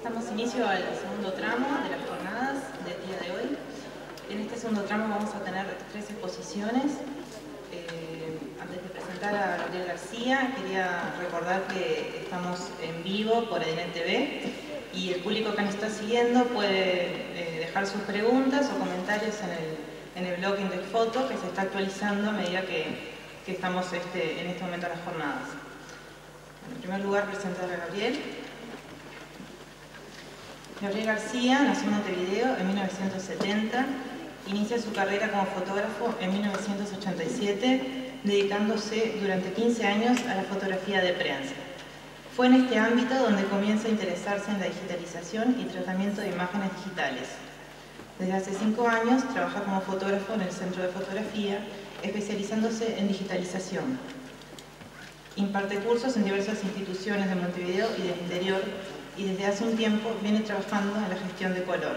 Damos inicio al segundo tramo de las jornadas del día de hoy. En este segundo tramo vamos a tener 3 exposiciones. Antes de presentar a Gabriel García, quería recordar que estamos en vivo por Edinet TV y el público que nos está siguiendo puede dejar sus preguntas o comentarios en el blog Indexfoto, que se está actualizando a medida que estamos en este momento en las jornadas. En primer lugar, presentar a Gabriel. Gabriel García nació en Montevideo en 1970, inicia su carrera como fotógrafo en 1987, dedicándose durante 15 años a la fotografía de prensa. Fue en este ámbito donde comienza a interesarse en la digitalización y tratamiento de imágenes digitales. Desde hace 5 años trabaja como fotógrafo en el Centro de Fotografía, especializándose en digitalización. Imparte cursos en diversas instituciones de Montevideo y del interior, y desde hace un tiempo viene trabajando en la gestión de color.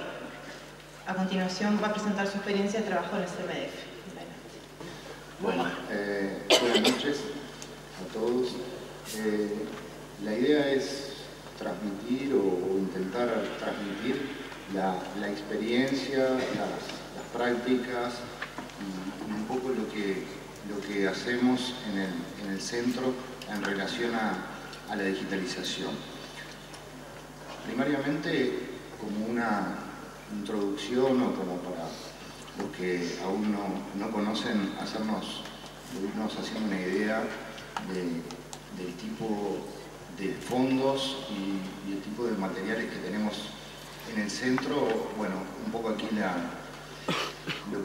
A continuación va a presentar su experiencia de trabajo en el CMDF. Bueno, buenas noches a todos. La idea es transmitir o intentar transmitir la experiencia, las prácticas y un poco lo que hacemos en el centro en relación a la digitalización. Primariamente, como una introducción o como para los que aún no conocen, irnos haciendo una idea del tipo de fondos y el tipo de materiales que tenemos en el centro. Bueno, un poco aquí lo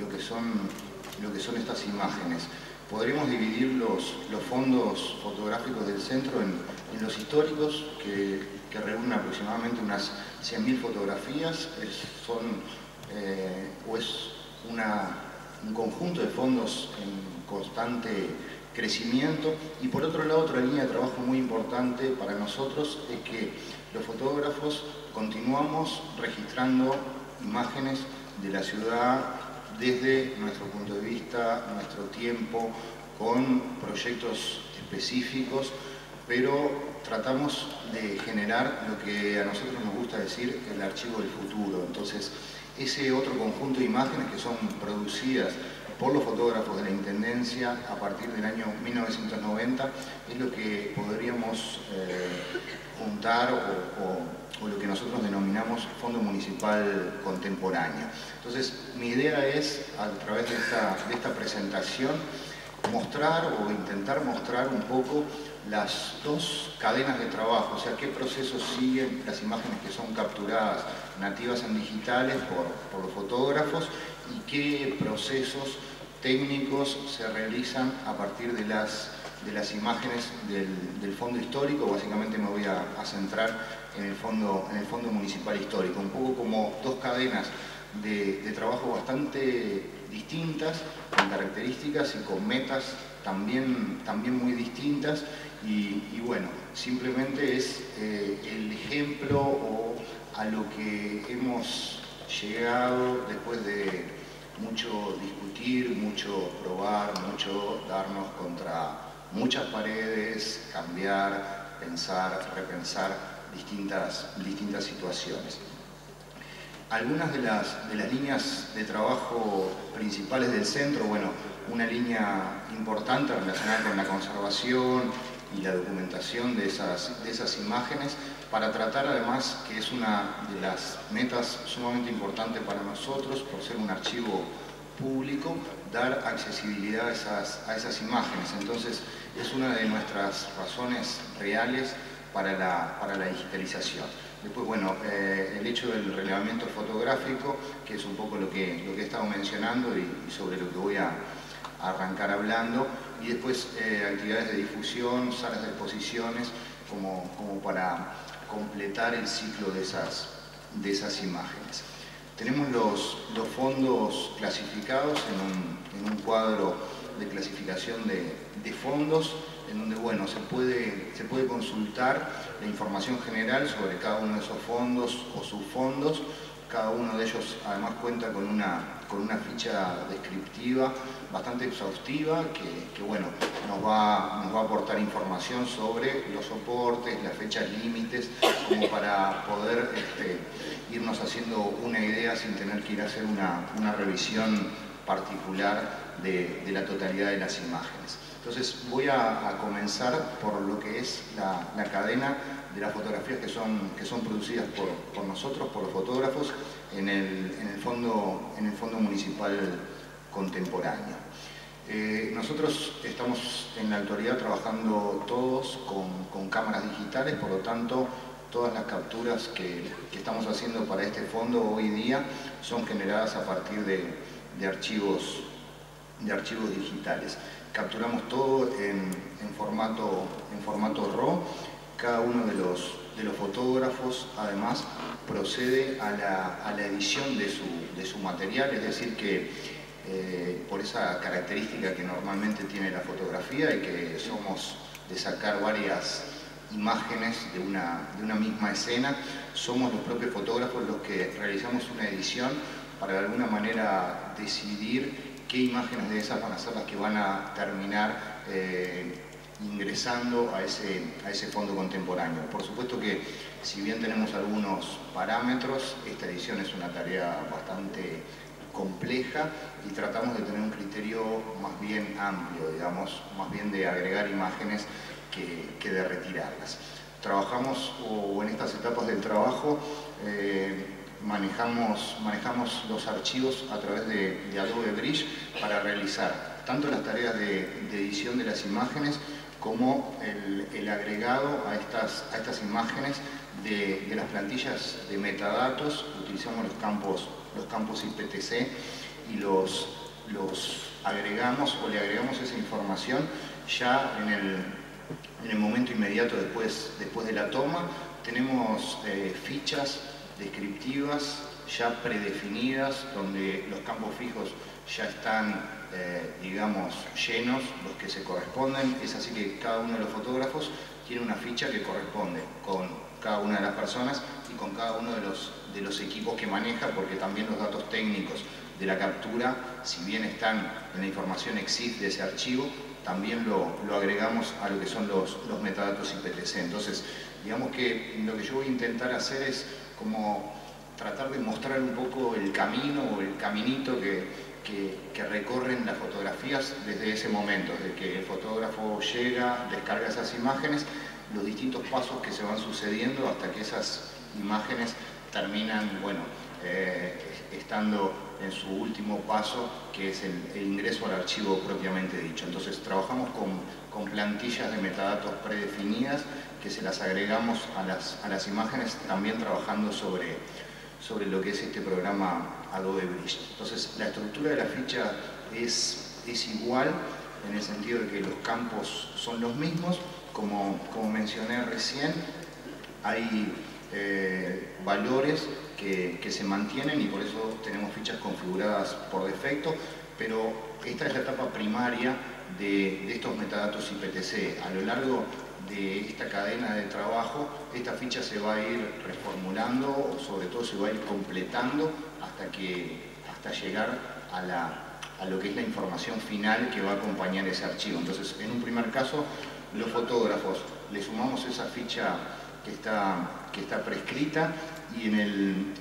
que son estas imágenes. Podríamos dividir los fondos fotográficos del centro en los históricos, que reúnen aproximadamente unas 100.000 fotografías. Es un conjunto de fondos en constante crecimiento. Y por otro lado, otra línea de trabajo muy importante para nosotros es que los fotógrafos continuamos registrando imágenes de la ciudad desde nuestro punto de vista, nuestro tiempo, con proyectos específicos, pero tratamos de generar lo que a nosotros nos gusta decir el archivo del futuro. Entonces, ese otro conjunto de imágenes que son producidas por los fotógrafos de la Intendencia a partir del año 1990 es lo que podríamos juntar o lo que nosotros denominamos Fondo Municipal Contemporáneo. Entonces, mi idea es, a través de esta presentación, mostrar o intentar mostrar un poco las dos cadenas de trabajo, o sea, qué procesos siguen las imágenes que son capturadas nativas en digitales por los fotógrafos y qué procesos técnicos se realizan a partir de las imágenes del fondo histórico. Básicamente me voy a centrar en el fondo municipal histórico, un poco como dos cadenas de trabajo bastante distintas, con características y con metas también muy distintas. Y bueno, simplemente es el ejemplo o a lo que hemos llegado después de mucho discutir, mucho probar, mucho darnos contra muchas paredes, cambiar, pensar, repensar distintas situaciones. Algunas de las líneas de trabajo principales del centro, bueno, una línea importante relacionada con la conservación y la documentación de esas imágenes, para tratar además, que es una de las metas sumamente importantes para nosotros, por ser un archivo público, dar accesibilidad a esas imágenes. Entonces, es una de nuestras razones reales para la digitalización. Después, bueno, el hecho del relevamiento fotográfico, que es un poco lo que he estado mencionando y sobre lo que voy a arrancar hablando, y después actividades de difusión, salas de exposiciones, como para completar el ciclo de esas imágenes. Tenemos los fondos clasificados en un cuadro de clasificación de fondos, en donde, bueno, se puede consultar la información general sobre cada uno de esos fondos o subfondos, Cada uno de ellos además cuenta con una ficha descriptiva bastante exhaustiva que bueno, nos va a aportar información sobre los soportes, las fechas límites, como para poder irnos haciendo una idea sin tener que ir a hacer una revisión particular de la totalidad de las imágenes. Entonces voy a comenzar por lo que es la cadena de las fotografías que son producidas por nosotros, por los fotógrafos, en el fondo municipal contemporáneo. Nosotros estamos en la actualidad trabajando todos con cámaras digitales, por lo tanto todas las capturas que estamos haciendo para este fondo hoy día son generadas a partir de archivos digitales. Capturamos todo en formato RAW. Cada uno de los fotógrafos además procede a la edición de su material, es decir que por esa característica que normalmente tiene la fotografía y que somos de sacar varias imágenes de una misma escena, somos los propios fotógrafos los que realizamos una edición para de alguna manera decidir qué imágenes de esas van a ser las que van a terminar ingresando a ese fondo contemporáneo. Por supuesto que si bien tenemos algunos parámetros, esta edición es una tarea bastante compleja y tratamos de tener un criterio más bien amplio, digamos, más bien de agregar imágenes que de retirarlas. Trabajamos, o en estas etapas del trabajo, manejamos los archivos a través de Adobe Bridge para realizar tanto las tareas de edición de las imágenes como el agregado a estas imágenes de las plantillas de metadatos. Utilizamos los campos IPTC y los agregamos o le agregamos esa información ya en el momento inmediato después de la toma. Tenemos fichas descriptivas ya predefinidas, donde los campos fijos ya están, digamos, llenos, los que se corresponden. Es así que cada uno de los fotógrafos tiene una ficha que corresponde con cada una de las personas y con cada uno de los equipos que maneja, porque también los datos técnicos de la captura, si bien están en la información EXIF de ese archivo, también lo agregamos a lo que son los metadatos IPTC. Entonces, digamos que lo que yo voy a intentar hacer es como tratar de mostrar un poco el camino o el caminito que recorren las fotografías desde ese momento, desde que el fotógrafo llega, descarga esas imágenes, los distintos pasos que se van sucediendo hasta que esas imágenes terminan, bueno, estando en su último paso, que es el ingreso al archivo propiamente dicho. Entonces trabajamos con plantillas de metadatos predefinidas que se las agregamos a las imágenes, también trabajando sobre lo que es este programa Adobe Bridge. Entonces la estructura de la ficha es igual, en el sentido de que los campos son los mismos. Como mencioné recién, hay valores que se mantienen y por eso tenemos fichas configuradas por defecto, pero esta es la etapa primaria de estos metadatos IPTC. A lo largo de esta cadena de trabajo, esta ficha se va a ir reformulando, o sobre todo se va a ir completando hasta llegar a lo que es la información final que va a acompañar ese archivo. Entonces, en un primer caso, los fotógrafos le sumamos esa ficha que está prescrita, y en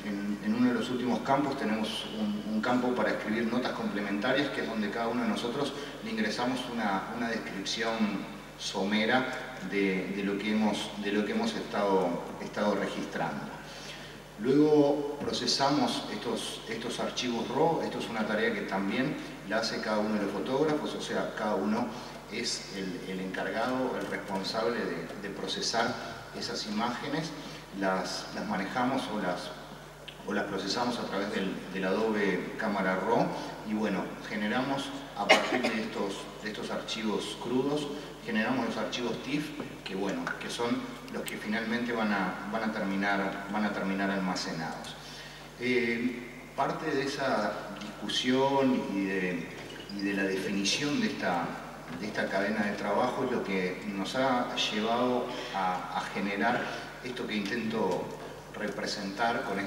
uno de los últimos campos tenemos un campo para escribir notas complementarias, que es donde cada uno de nosotros le ingresamos una descripción somera de lo que hemos estado registrando. Luego procesamos estos archivos RAW. Esto es una tarea que también la hace cada uno de los fotógrafos, o sea, cada uno es el encargado, el responsable de procesar esas imágenes. Las manejamos o las procesamos a través del Adobe Cámara Raw, y bueno, generamos a partir de estos archivos crudos, generamos los archivos TIFF, que son los que finalmente van a terminar almacenados. Parte de esa discusión y de la definición de esta cadena de trabajo es lo que nos ha llevado a generar esto que intento representar con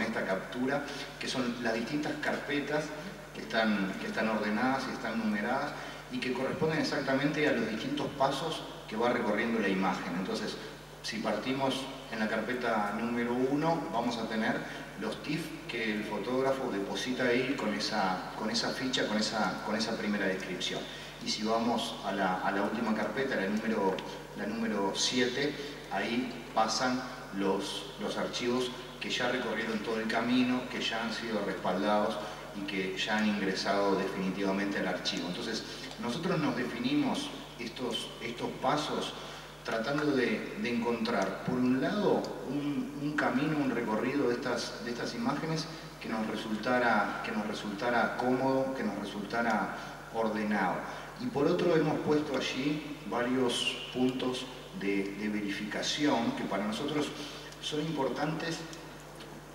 esta captura, que son las distintas carpetas que están ordenadas y están numeradas y que corresponden exactamente a los distintos pasos que va recorriendo la imagen. Entonces, si partimos en la carpeta número 1, vamos a tener los TIFF que el fotógrafo deposita ahí con esa ficha, con esa primera descripción. Y si vamos a la última carpeta, la número 7, ahí pasan los archivos que ya recorrieron todo el camino, que ya han sido respaldados y que ya han ingresado definitivamente al archivo. Entonces, nosotros nos definimos estos pasos tratando de encontrar, por un lado, un camino, un recorrido de estas imágenes que nos resultara cómodo, que nos resultara ordenado. Y por otro, hemos puesto allí varios puntos de verificación que para nosotros son importantes,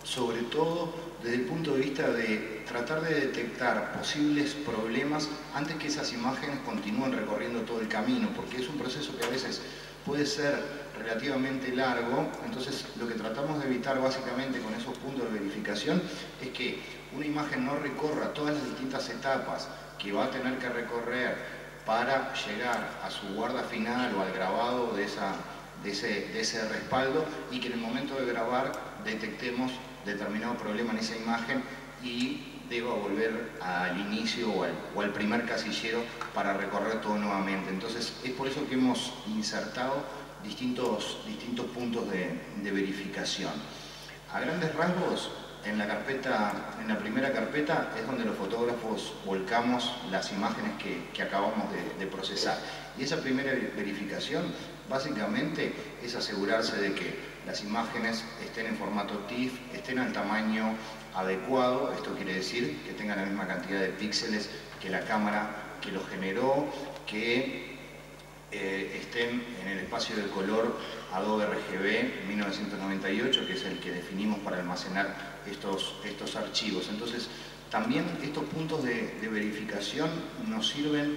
sobre todo desde el punto de vista de tratar de detectar posibles problemas antes que esas imágenes continúen recorriendo todo el camino, porque es un proceso que a veces puede ser relativamente largo. Entonces lo que tratamos de evitar básicamente con esos puntos de verificación es que una imagen no recorra todas las distintas etapas que va a tener que recorrer para llegar a su guarda final o al grabado de ese respaldo, y que en el momento de grabar detectemos determinado problema en esa imagen y deba volver al inicio o al primer casillero para recorrer todo nuevamente. Entonces es por eso que hemos insertado distintos puntos de verificación. A grandes rasgos, en la primera carpeta es donde los fotógrafos volcamos las imágenes que acabamos de procesar. Y esa primera verificación básicamente es asegurarse de que las imágenes estén en formato TIFF, estén al tamaño adecuado. Esto quiere decir que tengan la misma cantidad de píxeles que la cámara que lo generó, que estén en el espacio de color Adobe RGB 1998, que es el que definimos para almacenar estos archivos. Entonces, también estos puntos de verificación nos sirven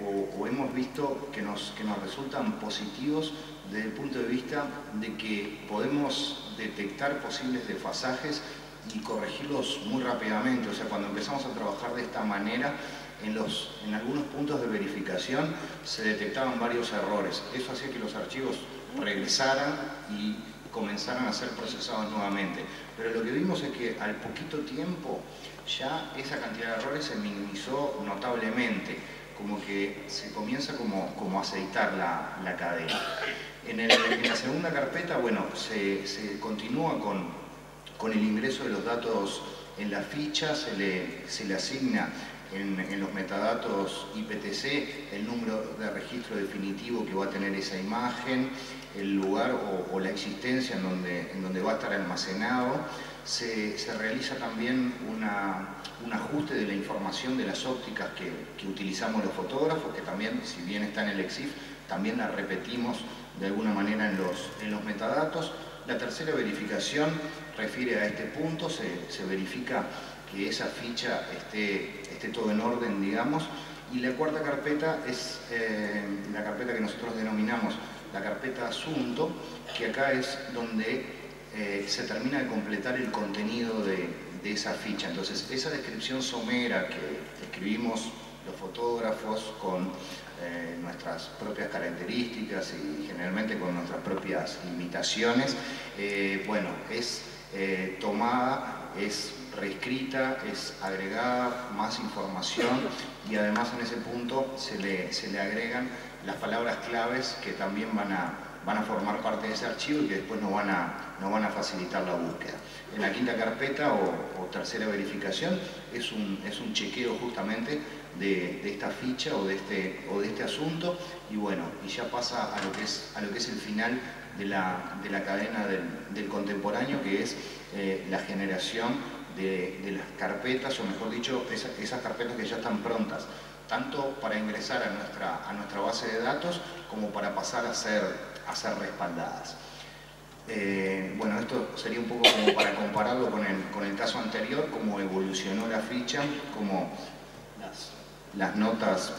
o hemos visto que nos resultan positivos desde el punto de vista de que podemos detectar posibles desfasajes y corregirlos muy rápidamente. O sea, cuando empezamos a trabajar de esta manera, en algunos puntos de verificación se detectaban varios errores. Eso hacía que los archivos regresaran y comenzaran a ser procesados nuevamente. Pero lo que vimos es que al poquito tiempo ya esa cantidad de errores se minimizó notablemente, como que se comienza como a aceitar la cadena. En la segunda carpeta, bueno, se continúa con el ingreso de los datos en la ficha, se le asigna en los metadatos IPTC el número de registro definitivo que va a tener esa imagen, el lugar o la existencia en donde va a estar almacenado. Se realiza también un ajuste de la información de las ópticas que utilizamos los fotógrafos, que también, si bien está en el EXIF, también la repetimos de alguna manera en los metadatos. La tercera verificación refiere a este punto, se verifica que esa ficha esté todo en orden, digamos. Y la cuarta carpeta es la carpeta que nosotros denominamos la carpeta asunto, que acá es donde se termina de completar el contenido de esa ficha. Entonces, esa descripción somera que escribimos los fotógrafos con nuestras propias características y generalmente con nuestras propias limitaciones, bueno, es tomada, es reescrita, es agregada más información, y además en ese punto se le agregan las palabras claves que también van a formar parte de ese archivo y que después nos van a facilitar la búsqueda. En la quinta carpeta o tercera verificación es un chequeo justamente de esta ficha o de este asunto, y bueno, y ya pasa a lo que es el final de la cadena del contemporáneo, que es la generación de las carpetas, o mejor dicho, esas carpetas que ya están prontas, tanto para ingresar a nuestra base de datos como para pasar a ser respaldadas. Bueno, esto sería un poco como para compararlo con el caso anterior, cómo evolucionó la ficha, cómo las notas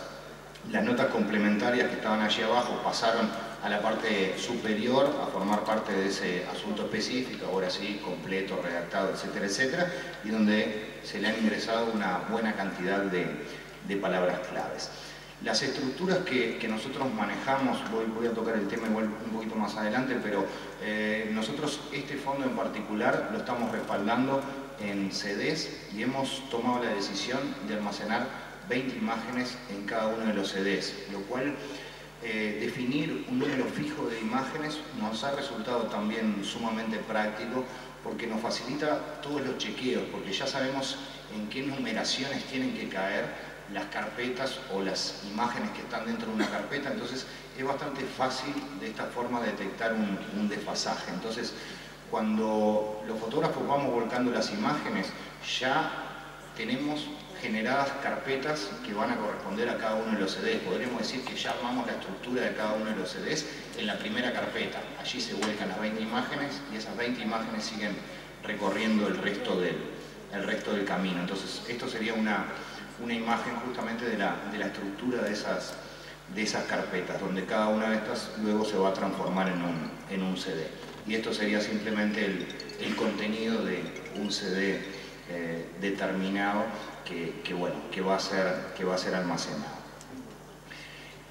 complementarias que estaban allí abajo pasaron a la parte superior, a formar parte de ese asunto específico, ahora sí, completo, redactado, etcétera, etcétera, y donde se le han ingresado una buena cantidad de palabras claves. Las estructuras que nosotros manejamos, voy a tocar el tema igual un poquito más adelante, pero nosotros este fondo en particular lo estamos respaldando en CDs y hemos tomado la decisión de almacenar 20 imágenes en cada uno de los CDs, lo cual definir un número fijo de imágenes nos ha resultado también sumamente práctico porque nos facilita todos los chequeos, porque ya sabemos en qué numeraciones tienen que caer las carpetas o las imágenes que están dentro de una carpeta, entonces es bastante fácil de esta forma detectar un desfasaje. Entonces, cuando los fotógrafos vamos volcando las imágenes, ya tenemos generadas carpetas que van a corresponder a cada uno de los CDs. Podríamos decir que ya armamos la estructura de cada uno de los CDs en la primera carpeta. Allí se vuelcan las 20 imágenes y esas 20 imágenes siguen recorriendo el resto del camino. Entonces, esto sería una imagen justamente de la estructura de esas carpetas, donde cada una de estas luego se va a transformar en un CD. Y esto sería simplemente el contenido de un CD determinado que va a ser almacenado.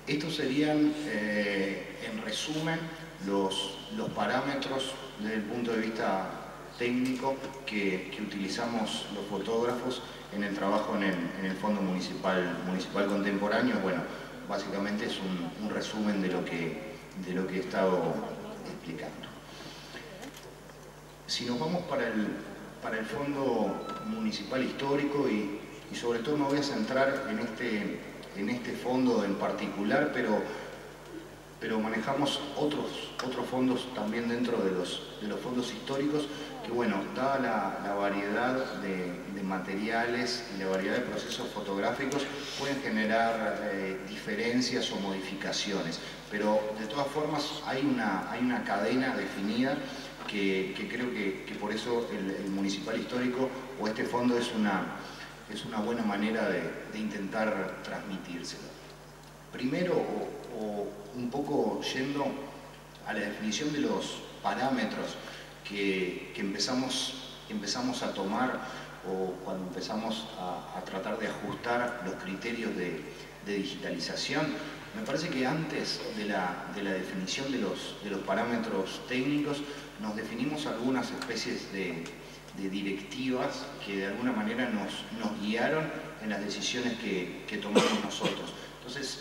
Estos serían, en resumen, los parámetros desde el punto de vista técnico que utilizamos los fotógrafos en el trabajo en el Fondo Municipal Contemporáneo. Bueno, básicamente es un resumen de lo que he estado explicando. Si nos vamos para el Fondo Municipal Histórico y sobre todo me voy a centrar en este fondo en particular, pero manejamos otros fondos también dentro de los fondos históricos que, bueno, dada la variedad de materiales y la variedad de procesos fotográficos, pueden generar diferencias o modificaciones, pero de todas formas hay una cadena definida que creo que por eso el Municipal Histórico o este fondo es una buena manera de intentar transmitírselo. Primero, o un poco yendo a la definición de los parámetros que empezamos a tomar o cuando empezamos a tratar de ajustar los criterios de digitalización, me parece que antes de la definición de los parámetros técnicos nos definimos algunas especies de directivas que de alguna manera nos guiaron en las decisiones que tomamos nosotros. Entonces,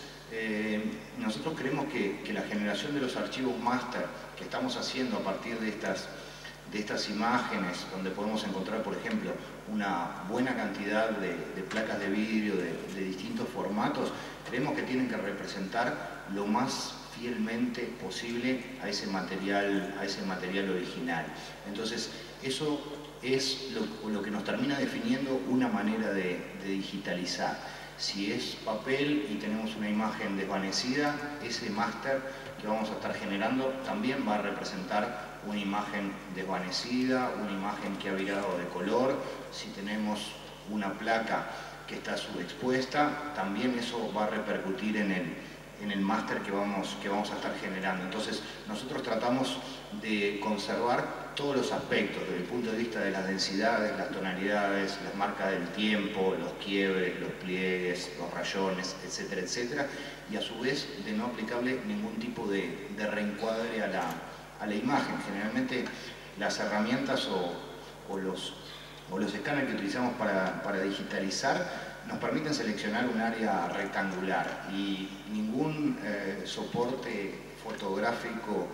nosotros creemos que la generación de los archivos máster que estamos haciendo a partir de estas imágenes, donde podemos encontrar, por ejemplo, una buena cantidad de placas de vidrio de distintos formatos, creemos que tienen que representar lo más fielmente posible a ese material original. Entonces, eso es lo que nos termina definiendo una manera de digitalizar. Si es papel y tenemos una imagen desvanecida, ese máster que vamos a estar generando también va a representar una imagen desvanecida, una imagen que ha virado de color. Si tenemos una placa que está subexpuesta, también eso va a repercutir en el máster que vamos a estar generando. Entonces, nosotros tratamos de conservar todos los aspectos, desde el punto de vista de las densidades, las tonalidades, las marcas del tiempo, los quiebres, los pliegues, los rayones, etcétera, etcétera, y a su vez de no aplicarle ningún tipo de reencuadre a la imagen. Generalmente las herramientas o los escáneres que utilizamos para digitalizar nos permiten seleccionar un área rectangular y ningún soporte fotográfico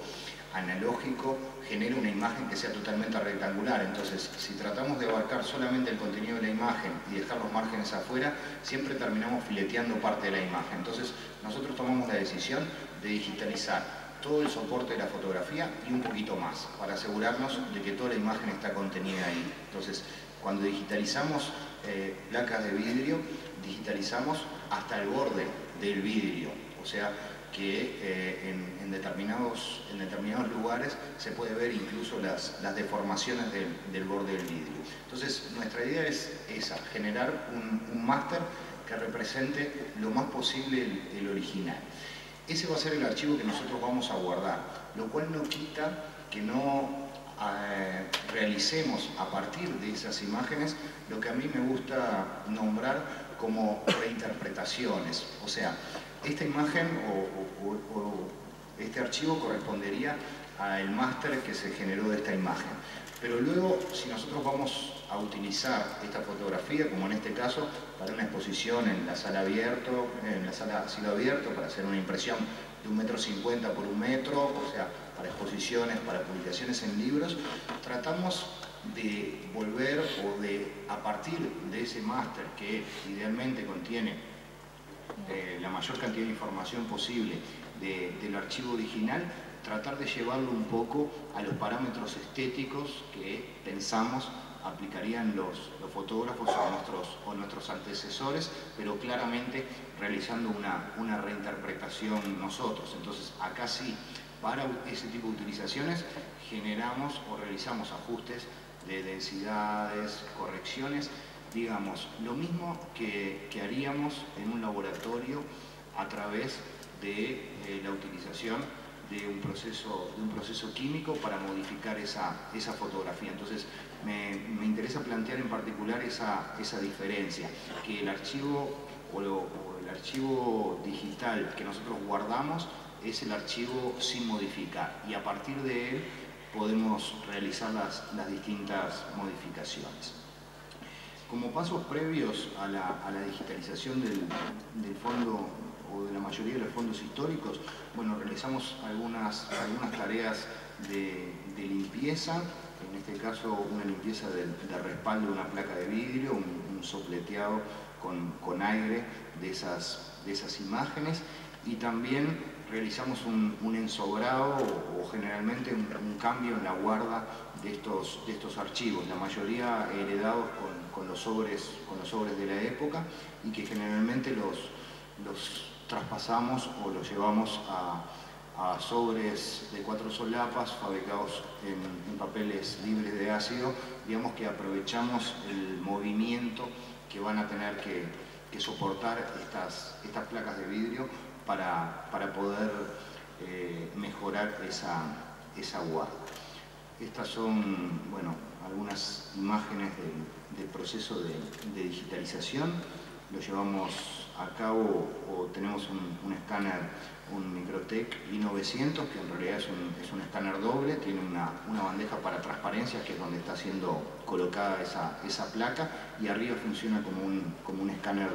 analógico genera una imagen que sea totalmente rectangular. Entonces, si tratamos de abarcar solamente el contenido de la imagen y dejar los márgenes afuera, siempre terminamos fileteando parte de la imagen. Entonces, nosotros tomamos la decisión de digitalizar todo el soporte de la fotografía y un poquito más, para asegurarnos de que toda la imagen está contenida ahí. Entonces, cuando digitalizamos placas de vidrio, digitalizamos hasta el borde del vidrio, o sea que en determinados lugares se puede ver incluso las deformaciones del borde del vidrio. Entonces, nuestra idea es esa, generar un máster que represente lo más posible el original. ese va a ser el archivo que nosotros vamos a guardar, lo cual no quita que no realicemos a partir de esas imágenes lo que a mí me gusta nombrar como reinterpretaciones. O sea, esta imagen o este archivo correspondería al máster que se generó de esta imagen. Pero luego, si nosotros vamos a utilizar esta fotografía, como en este caso, para una exposición en la sala a cielo abierto, para hacer una impresión de 1,50 m por 1 metro, o sea, para exposiciones, para publicaciones en libros, tratamos de volver o de, a partir de ese máster que idealmente contiene la mayor cantidad de información posible del archivo original, tratar de llevarlo un poco a los parámetros estéticos que pensamos aplicarían los fotógrafos o nuestros antecesores, pero claramente realizando una reinterpretación nosotros. Entonces, acá sí, para ese tipo de utilizaciones, generamos o realizamos ajustes de densidades, correcciones, digamos, lo mismo que haríamos en un laboratorio a través de la utilización de un proceso químico para modificar esa fotografía. Entonces, me interesa plantear en particular esa diferencia, que el archivo o el archivo digital que nosotros guardamos es el archivo sin modificar, y a partir de él podemos realizar las distintas modificaciones. Como pasos previos a la digitalización del fondo o de la mayoría de los fondos históricos, bueno, realizamos algunas tareas de limpieza, en este caso una limpieza de respaldo de una placa de vidrio, un sopleteado con aire de esas imágenes, y también realizamos un ensobrado o generalmente un cambio en la guarda de estos archivos, la mayoría heredados con los sobres de la época, y que generalmente los traspasamos o los llevamos a sobres de 4 solapas fabricados en papeles libres de ácido, digamos que aprovechamos el movimiento que van a tener que soportar estas placas de vidrio para poder mejorar esa guarda. Estas son, bueno, algunas imágenes del proceso de digitalización. Lo llevamos a cabo, o tenemos un escáner, un Microtech i900, que en realidad es un escáner doble, tiene una bandeja para transparencia, que es donde está siendo colocada esa placa, y arriba funciona como un escáner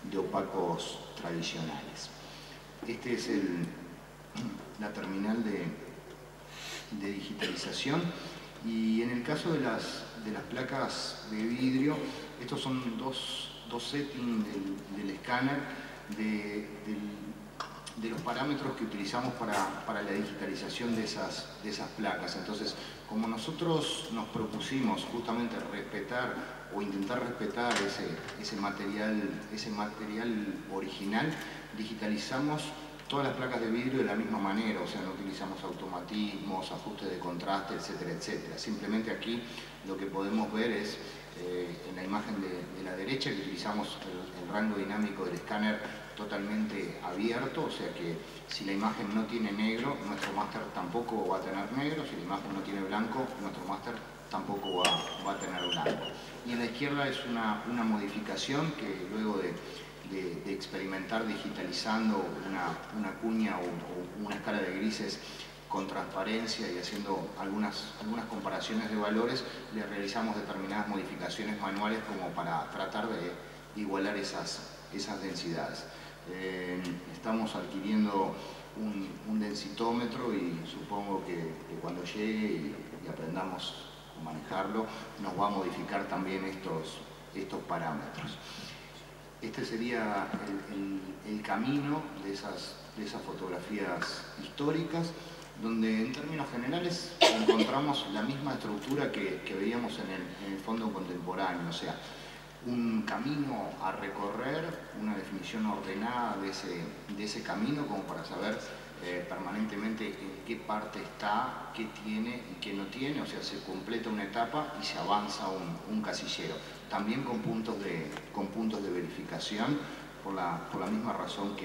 de opacos tradicionales. Este es la terminal de digitalización, y en el caso de las placas de vidrio, estos son dos settings del escáner, de los parámetros que utilizamos para la digitalización de esas placas. Entonces, como nosotros nos propusimos justamente respetar o intentar respetar ese material original, digitalizamos todas las placas de vidrio de la misma manera, o sea, no utilizamos automatismos, ajustes de contraste, etcétera, etcétera. Simplemente aquí lo que podemos ver es, en la imagen de la derecha, que utilizamos el rango dinámico del escáner totalmente abierto, o sea que si la imagen no tiene negro, nuestro máster tampoco va a tener negro; si la imagen no tiene blanco, nuestro máster tampoco va a tener blanco. Y en la izquierda es una modificación que luego de experimentar digitalizando una cuña o una escala de grises con transparencia y haciendo algunas comparaciones de valores, le realizamos determinadas modificaciones manuales como para tratar de igualar esas densidades. Estamos adquiriendo un densitómetro, y supongo que cuando llegue y aprendamos a manejarlo, nos va a modificar también estos parámetros. Este sería el camino de esas fotografías históricas, donde en términos generales encontramos la misma estructura que veíamos en el fondo contemporáneo, o sea, un camino a recorrer, una definición ordenada de ese camino, como para saber permanentemente en qué parte está, qué tiene y qué no tiene, o sea, se completa una etapa y se avanza un casillero, también con puntos de verificación, por la misma razón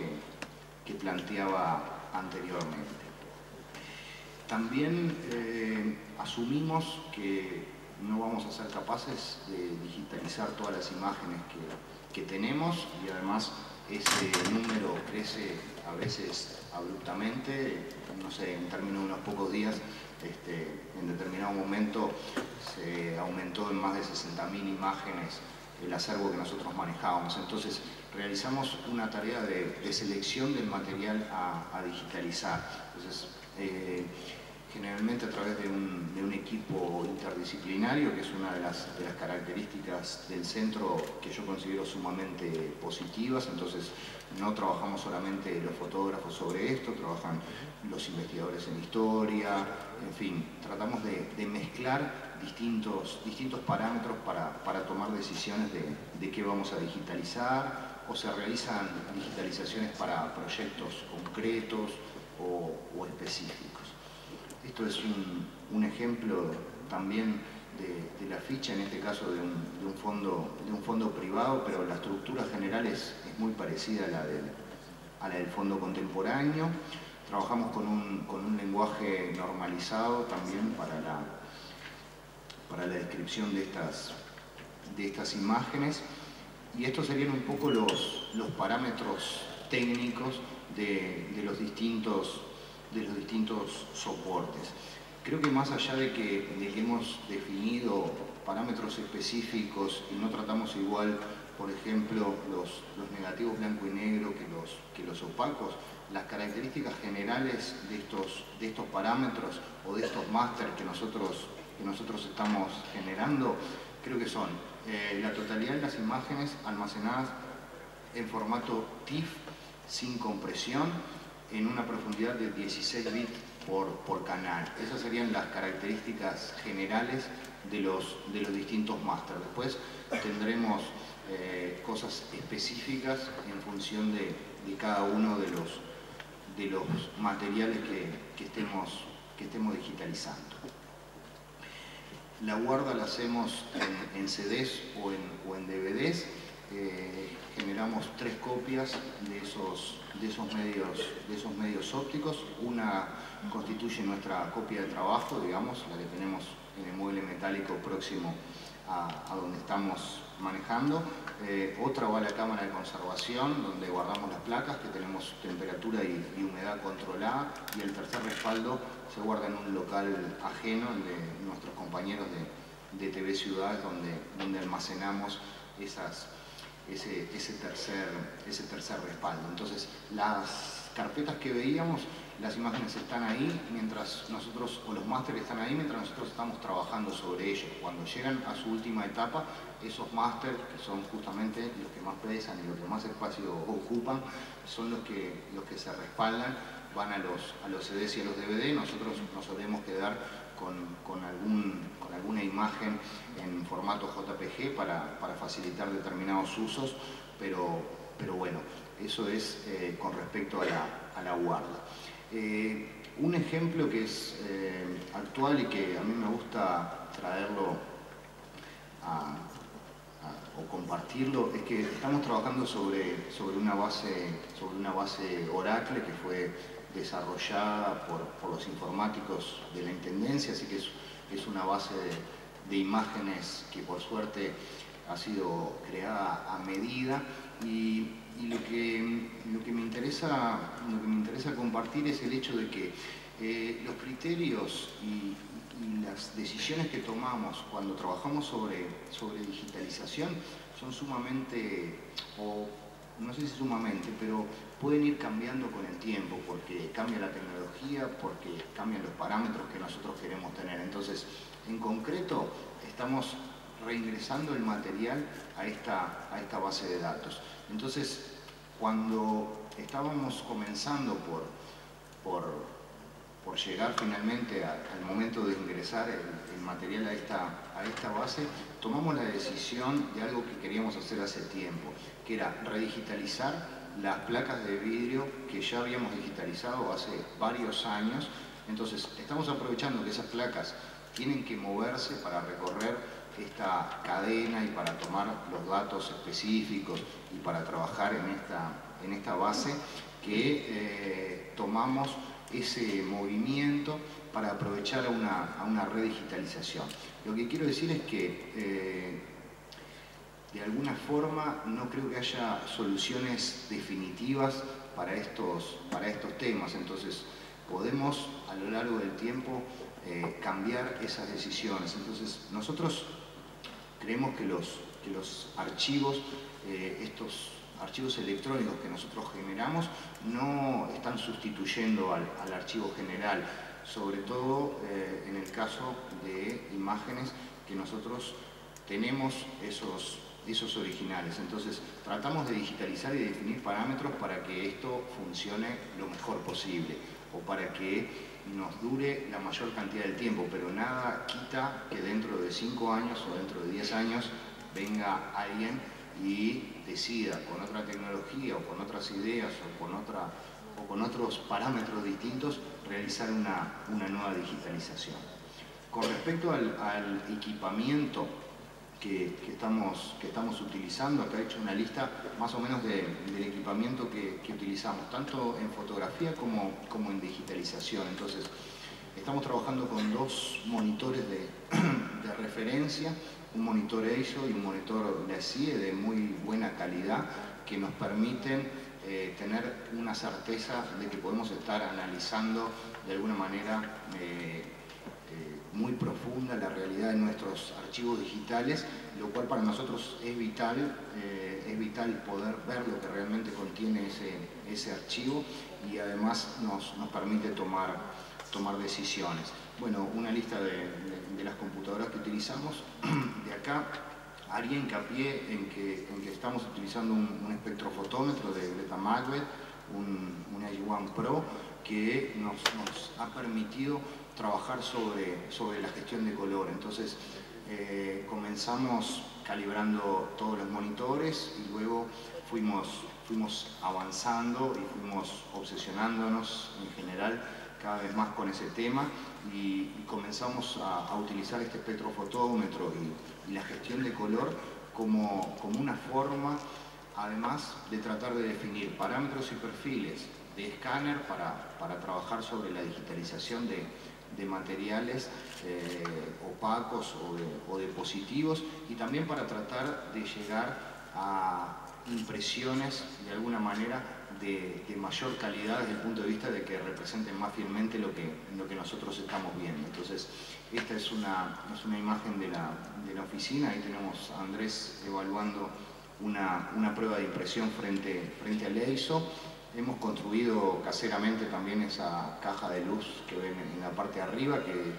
que planteaba anteriormente. También asumimos que no vamos a ser capaces de digitalizar todas las imágenes que tenemos, y además ese número crece a veces abruptamente, no sé, en términos de unos pocos días, en determinado momento se aumentó en más de 60.000 imágenes el acervo que nosotros manejábamos. Entonces realizamos una tarea de selección del material a digitalizar. Entonces, generalmente a través de un equipo interdisciplinario, que es una de las características del centro que yo considero sumamente positivas. Entonces no trabajamos solamente los fotógrafos sobre esto, trabajan los investigadores en historia, en fin, tratamos de mezclar distintos parámetros para tomar decisiones de qué vamos a digitalizar, o se realizan digitalizaciones para proyectos concretos o específicos. Esto es un ejemplo también de la ficha, en este caso de un fondo privado, pero la estructura general es muy parecida a la del fondo contemporáneo. Trabajamos con un lenguaje normalizado también para la descripción de estas imágenes, y estos serían un poco los parámetros técnicos de los distintos soportes. Creo que más allá de que hemos definido parámetros específicos y no tratamos igual, por ejemplo, los negativos blanco y negro que los opacos, las características generales de estos parámetros o de estos máster que nosotros estamos generando, creo que son la totalidad de las imágenes almacenadas en formato TIFF sin compresión, en una profundidad de 16 bits por canal. Esas serían las características generales de los distintos máster. Después tendremos cosas específicas en función de cada uno de los materiales que estemos digitalizando. La guarda la hacemos en CDs o en DVDs. Generamos 3 copias de esos medios ópticos. Una constituye nuestra copia de trabajo, digamos, la que tenemos en el mueble metálico próximo a donde estamos manejando. Otra va a la cámara de conservación, donde guardamos las placas, que tenemos temperatura y humedad controlada, y el tercer respaldo se guarda en un local ajeno, el de nuestros compañeros de TV Ciudad, donde almacenamos ese tercer respaldo. Entonces, las carpetas que veíamos, las imágenes están ahí mientras nosotros, o los másteres están ahí mientras nosotros estamos trabajando sobre ellos. Cuando llegan a su última etapa, esos másteres, que son justamente los que más pesan y los que más espacio ocupan, son los que se respaldan, van a los CDs y a los DVD. Nosotros nos solemos quedar con alguna imagen en formato JPG para facilitar determinados usos, pero bueno, eso es con respecto a la guarda. Un ejemplo que es actual y que a mí me gusta traerlo o compartirlo, es que estamos trabajando sobre una base Oracle que fue desarrollada por los informáticos de la Intendencia, así que es una base de imágenes que por suerte ha sido creada a medida, y lo que me interesa compartir es el hecho de que los criterios y las decisiones que tomamos cuando trabajamos sobre digitalización son sumamente, o no sé si sumamente, pero pueden ir cambiando con el tiempo, porque cambia la tecnología, porque cambian los parámetros que nosotros queremos tener. Entonces, en concreto, estamos reingresando el material a esta base de datos. Entonces, cuando estábamos comenzando por llegar finalmente al momento de ingresar el material a esta base, tomamos la decisión de algo que queríamos hacer hace tiempo, que era redigitalizar las placas de vidrio que ya habíamos digitalizado hace varios años. Entonces, estamos aprovechando que esas placas tienen que moverse para recorrer esta cadena y para tomar los datos específicos y para trabajar en esta base, que tomamos ese movimiento para aprovechar a una redigitalización. Lo que quiero decir es que de alguna forma no creo que haya soluciones definitivas para estos temas, entonces podemos a lo largo del tiempo cambiar esas decisiones. Entonces nosotros creemos que los archivos, estos archivos electrónicos que nosotros generamos, no están sustituyendo al archivo general, sobre todo en el caso de imágenes que nosotros tenemos esos originales. Entonces tratamos de digitalizar y de definir parámetros para que esto funcione lo mejor posible o para que nos dure la mayor cantidad de tiempo, pero nada quita que dentro de 5 años o dentro de 10 años venga alguien y decida con otra tecnología o con otras ideas o con otros parámetros distintos realizar una nueva digitalización. Con respecto al equipamiento que estamos utilizando, acá he hecho una lista más o menos del equipamiento que utilizamos, tanto en fotografía como en digitalización. Entonces, estamos trabajando con 2 monitores de referencia, un monitor EIZO y un monitor LaCie de muy buena calidad, que nos permiten tener una certeza de que podemos estar analizando de alguna manera muy profunda la realidad de nuestros archivos digitales, lo cual para nosotros es vital poder ver lo que realmente contiene ese archivo y además nos permite tomar decisiones. Bueno, una lista de las computadoras que utilizamos. De acá haría hincapié en que estamos utilizando un espectrofotómetro de Greta Macbeth, un A1 Pro, que nos ha permitido trabajar sobre la gestión de color. Entonces comenzamos calibrando todos los monitores y luego fuimos avanzando y fuimos obsesionándonos en general cada vez más con ese tema y comenzamos a utilizar este espectrofotómetro y la gestión de color como una forma, además de tratar de definir parámetros y perfiles de escáner para trabajar sobre la digitalización de materiales opacos o de positivos, y también para tratar de llegar a impresiones de alguna manera de mayor calidad desde el punto de vista de que representen más fielmente lo que nosotros estamos viendo. Entonces, esta es una imagen de la oficina. Ahí tenemos a Andrés evaluando una prueba de impresión frente al EIZO. Hemos construido caseramente también esa caja de luz que ven en la parte de arriba, que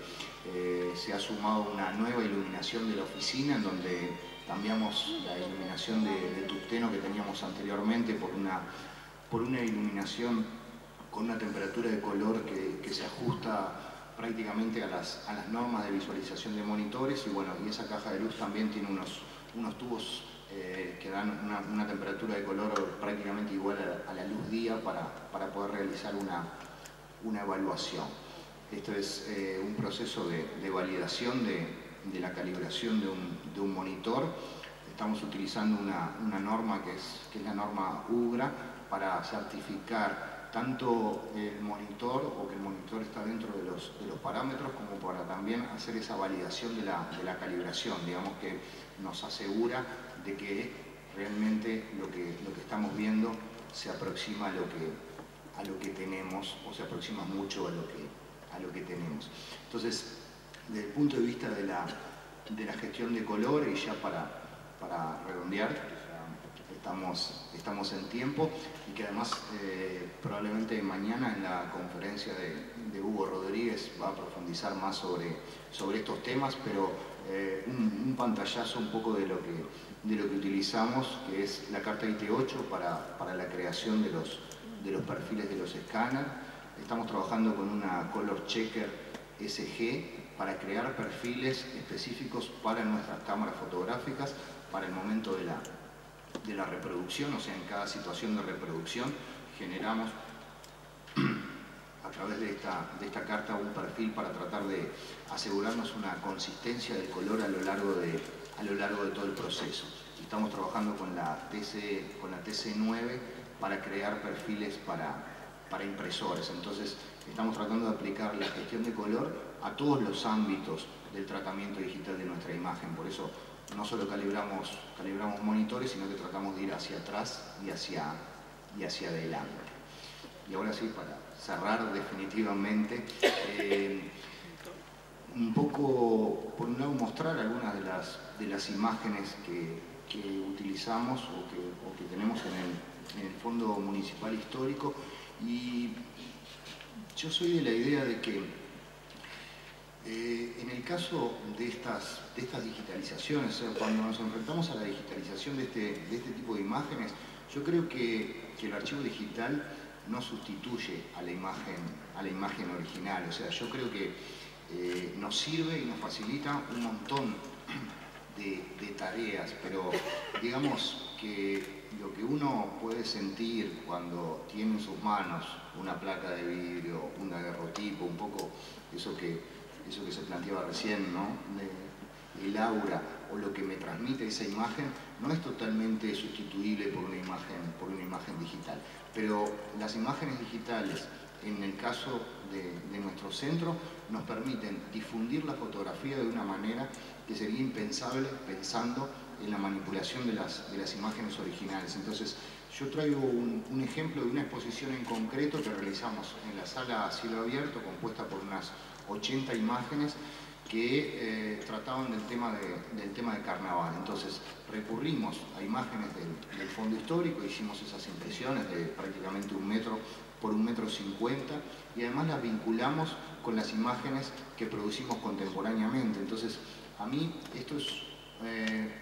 se ha sumado una nueva iluminación de la oficina, en donde cambiamos la iluminación de tungsteno que teníamos anteriormente por una iluminación con una temperatura de color que se ajusta prácticamente a las normas de visualización de monitores, y bueno, y esa caja de luz también tiene unos tubos que dan una temperatura de color prácticamente igual a la luz día para poder realizar una evaluación. Esto es un proceso de validación de la calibración de un monitor. Estamos utilizando una norma que es la norma UGRA para certificar tanto el monitor, o que el monitor está dentro de los parámetros, como para también hacer esa validación de la calibración, digamos, que nos asegura de que realmente lo que estamos viendo se aproxima a lo que tenemos, o se aproxima mucho a lo que tenemos. Entonces, desde el punto de vista de la gestión de color, y ya para redondear, estamos en tiempo, y que además probablemente mañana en la conferencia de Hugo Rodríguez va a profundizar más sobre estos temas, pero un pantallazo un poco de lo que utilizamos, que es la carta IT8 para la creación de los perfiles de los escáneres. Estamos trabajando con una Color Checker SG para crear perfiles específicos para nuestras cámaras fotográficas para el momento de la reproducción. O sea, en cada situación de reproducción generamos a través de esta carta un perfil para tratar de asegurarnos una consistencia del color a lo largo de todo el proceso. Estamos trabajando con la TC9 para crear perfiles para impresores. Entonces estamos tratando de aplicar la gestión de color a todos los ámbitos del tratamiento digital de nuestra imagen. Por eso no solo calibramos monitores, sino que tratamos de ir hacia atrás y hacia adelante. Y ahora sí, para cerrar definitivamente, un poco, por un lado, mostrar algunas de las imágenes que utilizamos o que tenemos en el Fondo Municipal Histórico. Y yo soy de la idea de que en el caso de estas digitalizaciones, o sea, cuando nos enfrentamos a la digitalización de este tipo de imágenes, yo creo que el archivo digital no sustituye a la imagen original. O sea, yo creo que nos sirve y nos facilita un montón de tareas, pero digamos que lo que uno puede sentir cuando tiene en sus manos una placa de vidrio, un daguerrotipo, un poco eso que se planteaba recién, ¿no? El aura o lo que me transmite esa imagen no es totalmente sustituible por una imagen digital. Pero las imágenes digitales, en el caso de nuestro centro, nos permiten difundir la fotografía de una manera que sería impensable pensando en la manipulación de las imágenes originales. Entonces, yo traigo un ejemplo de una exposición en concreto que realizamos en la sala a cielo abierto, compuesta por unas 80 imágenes que trataban del tema de carnaval. Entonces recurrimos a imágenes del fondo histórico, hicimos esas impresiones de prácticamente 1 metro por 1,50 m y además las vinculamos con las imágenes que producimos contemporáneamente. Entonces a mí esto es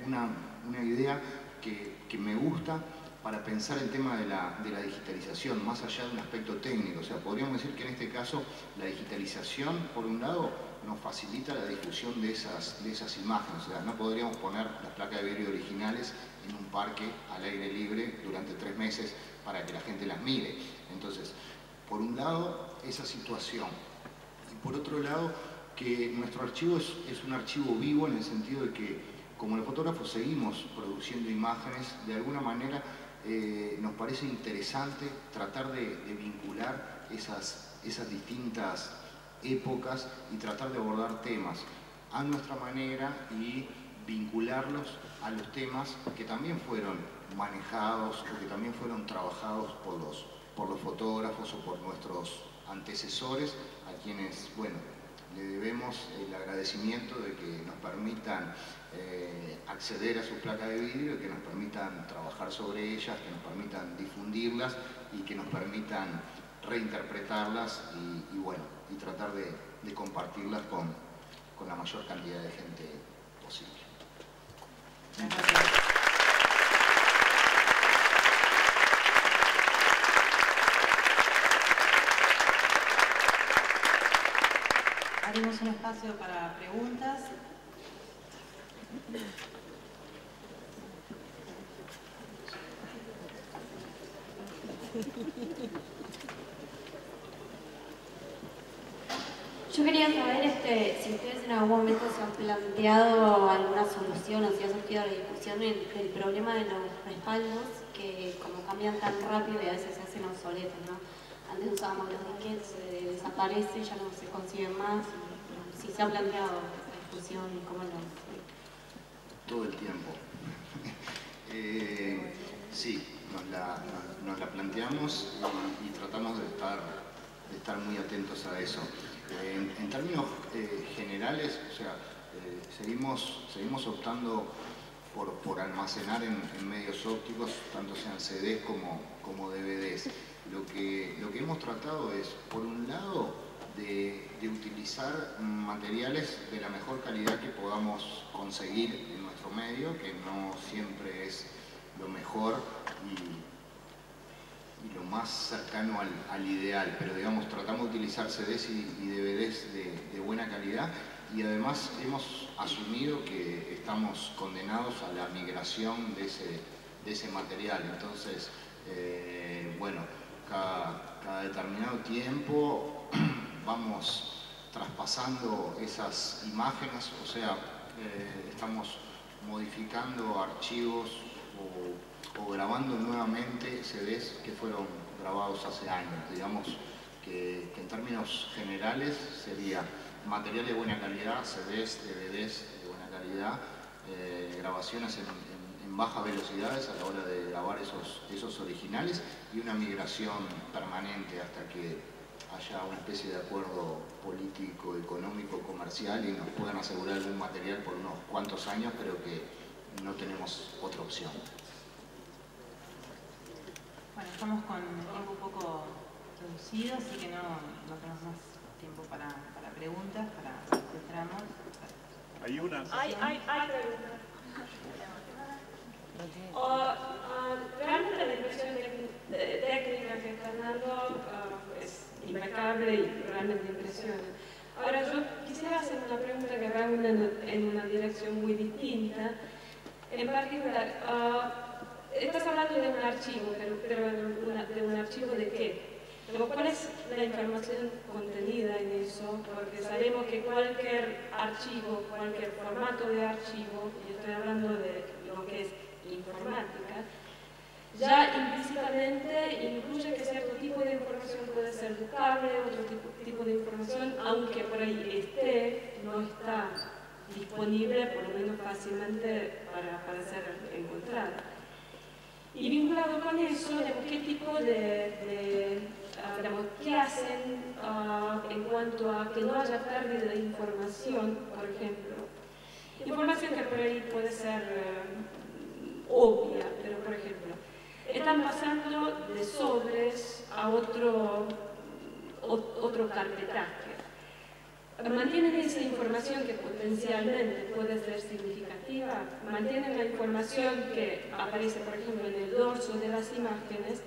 una idea que me gusta para pensar el tema de la digitalización, más allá de un aspecto técnico. O sea, podríamos decir que en este caso la digitalización, por un lado, nos facilita la difusión de esas imágenes. O sea, no podríamos poner las placas de vidrio originales en un parque al aire libre durante 3 meses para que la gente las mire. Entonces, por un lado, esa situación. Y por otro lado, que nuestro archivo es un archivo vivo en el sentido de que, como los fotógrafos seguimos produciendo imágenes, de alguna manera nos parece interesante tratar de vincular esas distintas épocas y tratar de abordar temas a nuestra manera y vincularlos a los temas que también fueron manejados o que también fueron trabajados por los fotógrafos o por nuestros antecesores, a quienes, bueno, le debemos el agradecimiento de que nos permitan acceder a sus placas de vidrio, que nos permitan trabajar sobre ellas, que nos permitan difundirlas y que nos permitan reinterpretarlas y bueno, y tratar de compartirlas con la mayor cantidad de gente posible. Haremos un espacio para preguntas. Yo quería saber si ustedes en algún momento se han planteado alguna solución o si ha surgido la discusión del problema de los respaldos que como cambian tan rápido y a veces se hacen obsoletos, ¿no? Antes usábamos los disquetes, desaparece, ya no se consiguen más. Si se ha planteado esa discusión y cómo lo... Todo el tiempo. Sí, nos la planteamos y tratamos de estar muy atentos a eso. En términos generales, o sea, seguimos optando por almacenar en medios ópticos, tanto sean CDs como DVDs. Lo que hemos tratado es, por un lado, de utilizar materiales de la mejor calidad que podamos conseguir en nuestro medio, que no siempre es lo mejor y lo más cercano al ideal, pero digamos, tratamos de utilizar CDs y DVDs de buena calidad y además hemos asumido que estamos condenados a la migración de ese material. Entonces, bueno, cada determinado tiempo vamos traspasando esas imágenes, o sea, estamos modificando archivos o grabando nuevamente CDs que fueron grabados hace años. Digamos que en términos generales sería material de buena calidad, CDs, DVDs de buena calidad, grabaciones en bajas velocidades a la hora de grabar esos originales y una migración permanente hasta que haya una especie de acuerdo político, económico, comercial y nos puedan asegurar algún material por unos cuantos años, pero que no tenemos otra opción. Bueno, estamos con el tiempo un poco reducido, así que no tenemos más tiempo para preguntas, para este tramo. Hay una. Hay preguntas. Realmente la impresión técnica que están dando es impecable y realmente impresiona. Ahora, yo quisiera hacer una pregunta que va en una dirección muy distinta. En particular, estás hablando de un archivo, pero de un archivo de qué? ¿Cuál es la información contenida en eso? Porque sabemos que cualquier archivo, cualquier formato de archivo, y estoy hablando de lo que es informática, ya implícitamente incluye que cierto tipo de información puede ser buscable, otro tipo de información, aunque por ahí no está disponible, por lo menos fácilmente para ser encontrada. Y vinculado con eso, ¿qué tipo qué hacen en cuanto a que no haya pérdida de información, por ejemplo? Información que por ahí puede ser obvia, pero por ejemplo, están pasando de sobres a otro carpetaje. ¿Mantienen esa información que potencialmente puede ser significativa? ¿Mantienen la información que aparece, por ejemplo, en el dorso de las imágenes?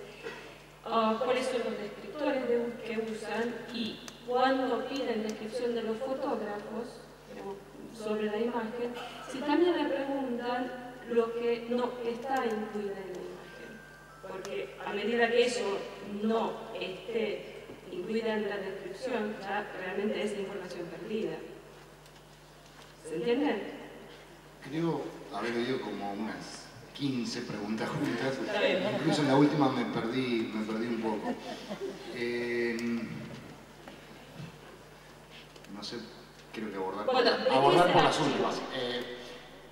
¿Cuáles son los descriptores que usan? Y cuando piden descripción de los fotógrafos sobre la imagen, si también le preguntan lo que no está incluido en la imagen. Porque a medida que eso no esté incluida en la descripción, ya realmente es información perdida. ¿Se entiende? Creo haber oído como unas 15 preguntas juntas. Incluso en la última me perdí un poco. No sé, creo que abordar por las últimas.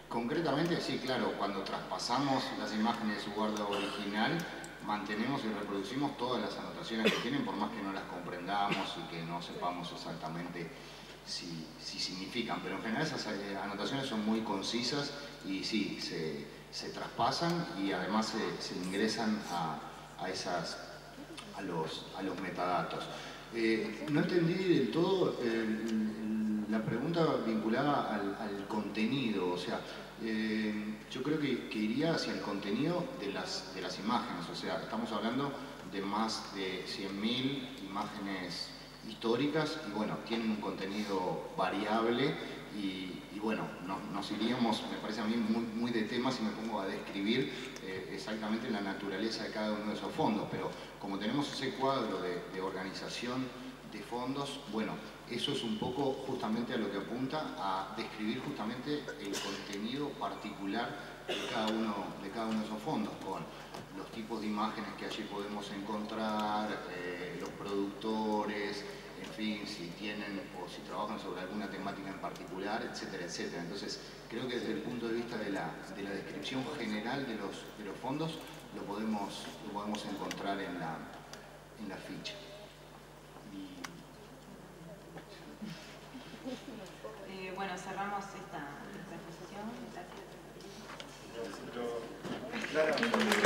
Concretamente, sí, claro, cuando traspasamos las imágenes de su guarda original, mantenemos y reproducimos todas las anotaciones que tienen, por más que no las comprendamos y que no sepamos exactamente si significan. Pero en general esas anotaciones son muy concisas y sí, se traspasan y además se ingresan a los metadatos. No entendí del todo la pregunta vinculada al contenido, o sea, yo creo que iría hacia el contenido de las imágenes, o sea, estamos hablando de más de 100.000 imágenes históricas y bueno, tienen un contenido variable y bueno, nos iríamos, me parece a mí, muy de tema si me pongo a describir exactamente la naturaleza de cada uno de esos fondos, pero como tenemos ese cuadro de organización de fondos, bueno, eso es un poco justamente a lo que apunta a describir justamente el contenido particular de cada uno de esos fondos, con los tipos de imágenes que allí podemos encontrar, los productores, en fin, si tienen o si trabajan sobre alguna temática en particular, etcétera, etcétera. Entonces, creo que desde el punto de vista de la descripción general de los fondos, lo podemos encontrar en la ficha. Bueno, cerramos esta exposición. Gracias.